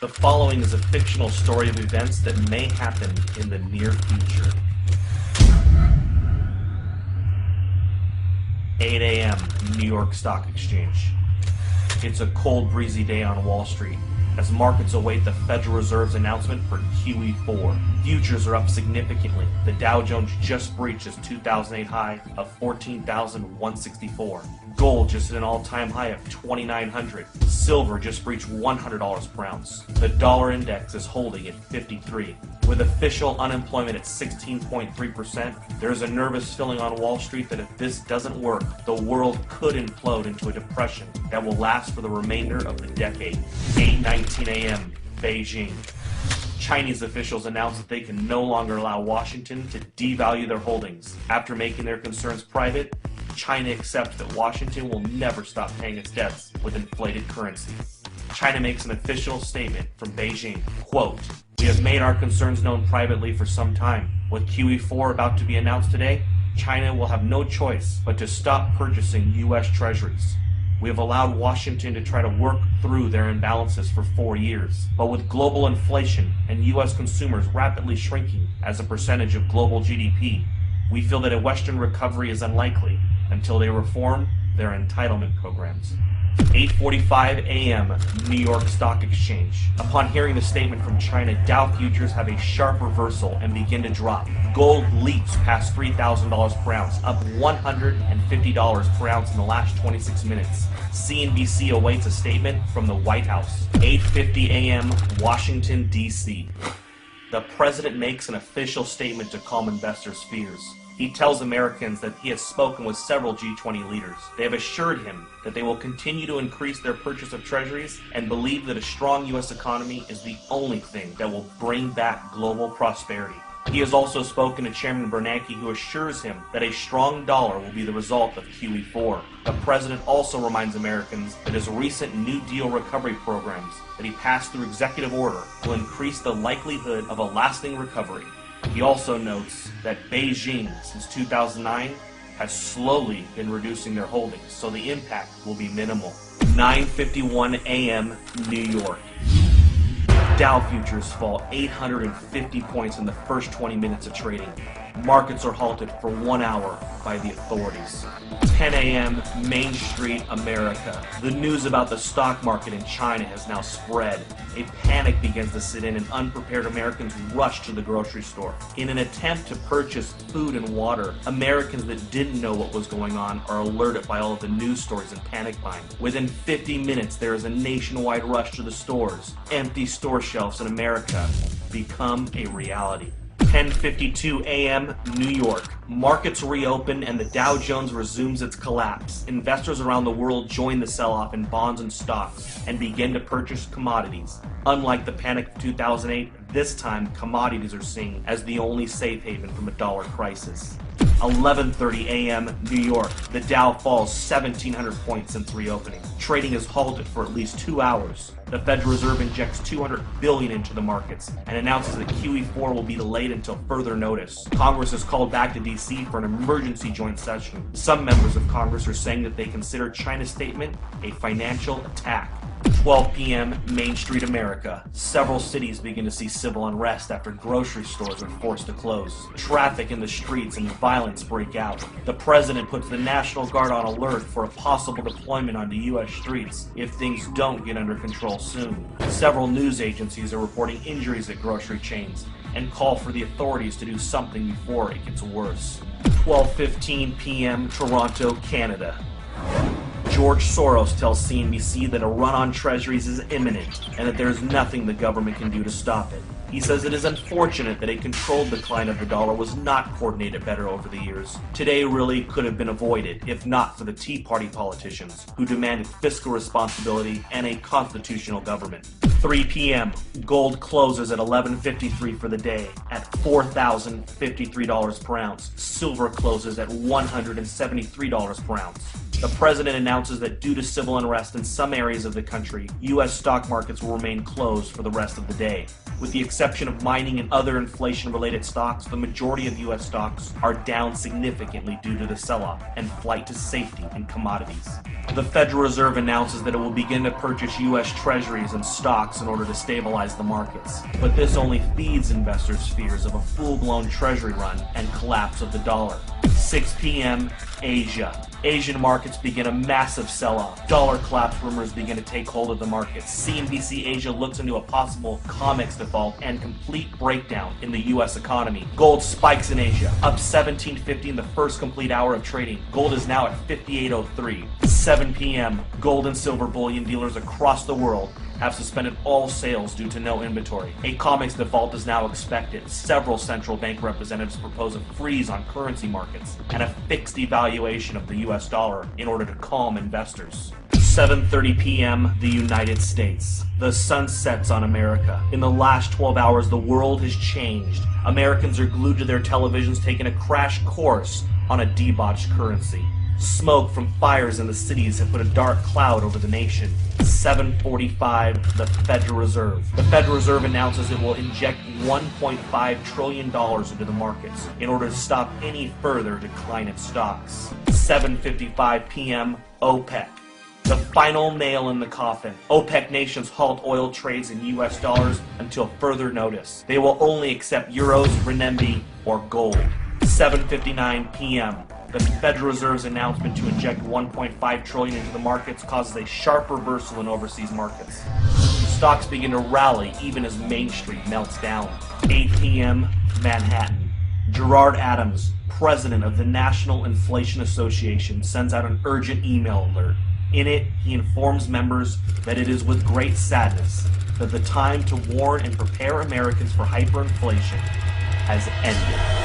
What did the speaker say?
The following is a fictional story of events that may happen in the near future. 8 a.m. New York Stock Exchange. It's a cold, breezy day on Wall Street as markets await the Federal Reserve's announcement for QE4. Futures are up significantly. The Dow Jones just breached its 2008 high of 14,164. Gold just hit an all-time high of 2,900. Silver just breached $100 per ounce. The dollar index is holding at 53. With official unemployment at 16.3%, there is a nervous feeling on Wall Street that if this doesn't work, the world could implode into a depression that will last for the remainder of the decade. 8:19 a.m. Beijing. Chinese officials announced that they can no longer allow Washington to devalue their holdings. After making their concerns private, China accepts that Washington will never stop paying its debts with inflated currency. China makes an official statement from Beijing, quote, "We have made our concerns known privately for some time. With QE4 about to be announced today, China will have no choice but to stop purchasing U.S. treasuries. We have allowed Washington to try to work through their imbalances for 4 years. But with global inflation and U.S. consumers rapidly shrinking as a percentage of global GDP, we feel that a Western recovery is unlikely until they reform their entitlement programs." 8:45 a.m. New York Stock Exchange. Upon hearing the statement from China, Dow futures have a sharp reversal and begin to drop. Gold leaps past $3,000 per ounce, up $150 per ounce in the last 26 minutes. CNBC awaits a statement from the White House. 8:50 a.m. Washington, D.C. The president makes an official statement to calm investors' fears. He tells Americans that he has spoken with several G20 leaders. They have assured him that they will continue to increase their purchase of treasuries and believe that a strong U.S. economy is the only thing that will bring back global prosperity. He has also spoken to Chairman Bernanke, who assures him that a strong dollar will be the result of QE4. The president also reminds Americans that his recent New Deal recovery programs that he passed through executive order will increase the likelihood of a lasting recovery. He also notes that Beijing, since 2009, has slowly been reducing their holdings, so the impact will be minimal. 9:51 a.m. New York. Dow futures fall 850 points in the first 20 minutes of trading. Markets are halted for 1 hour by the authorities. 10 a.m. Main Street, America. The news about the stock market in China has now spread. A panic begins to set in and unprepared Americans rush to the grocery store. In an attempt to purchase food and water, Americans that didn't know what was going on are alerted by all of the news stories and panic buying. Within 50 minutes, there is a nationwide rush to the stores. Empty store shelves in America become a reality. 10:52 a.m. New York. Markets reopen and the Dow Jones resumes its collapse. Investors around the world join the sell-off in bonds and stocks and begin to purchase commodities. Unlike the panic of 2008, this time commodities are seen as the only safe haven from a dollar crisis. 11:30 a.m. New York. The Dow falls 1,700 points since reopening. Trading is halted for at least 2 hours. The Federal Reserve injects $200 billion into the markets and announces that QE4 will be delayed until further notice. Congress is called back to D.C. for an emergency joint session. Some members of Congress are saying that they consider China's statement a financial attack. 12 p.m. Main Street, America. Several cities begin to see civil unrest after grocery stores are forced to close. Traffic in the streets and violence break out. The president puts the National Guard on alert for a possible deployment onto U.S. streets if things don't get under control soon. Several news agencies are reporting injuries at grocery chains and call for the authorities to do something before it gets worse. 12:15 p.m. Toronto, Canada. George Soros tells CNBC that a run on treasuries is imminent and that there is nothing the government can do to stop it. He says it is unfortunate that a controlled decline of the dollar was not coordinated better over the years. Today really could have been avoided if not for the Tea Party politicians who demanded fiscal responsibility and a constitutional government. 3 p.m. Gold closes at $11.53 for the day at $4,053 per ounce. Silver closes at $173 per ounce. The president announces that due to civil unrest in some areas of the country, U.S. stock markets will remain closed for the rest of the day. With the exception of mining and other inflation-related stocks, the majority of U.S. stocks are down significantly due to the sell-off and flight to safety in commodities. The Federal Reserve announces that it will begin to purchase U.S. treasuries and stocks in order to stabilize the markets. But this only feeds investors' fears of a full-blown treasury run and collapse of the dollar. 6 p.m. Asia. Asian markets begin a massive sell-off. Dollar collapse rumors begin to take hold of the markets. CNBC Asia looks into a possible COMEX default and complete breakdown in the U.S. economy. Gold spikes in Asia, up 1750 in the first complete hour of trading. Gold is now at 5803. 7 p.m. Gold and silver bullion dealers across the world have suspended all sales due to no inventory. A COMEX default is now expected. Several central bank representatives propose a freeze on currency markets and a fixed devaluation of the U.S. dollar in order to calm investors. 7:30 p.m. the United States. The sun sets on America. In the last 12 hours, the world has changed. Americans are glued to their televisions, taking a crash course on a debauched currency. Smoke from fires in the cities have put a dark cloud over the nation. 7:45, the Federal Reserve. The Federal Reserve announces it will inject $1.5 trillion into the markets in order to stop any further decline in stocks. 7:55 p.m., OPEC. The final nail in the coffin. OPEC nations halt oil trades in U.S. dollars until further notice. They will only accept euros, renminbi, or gold. 7:59 p.m. The Federal Reserve's announcement to inject $1.5 trillion into the markets causes a sharp reversal in overseas markets. Stocks begin to rally even as Main Street melts down. 8 p.m. Manhattan. Gerard Adams, president of the National Inflation Association, sends out an urgent email alert. In it, he informs members that it is with great sadness that the time to warn and prepare Americans for hyperinflation has ended.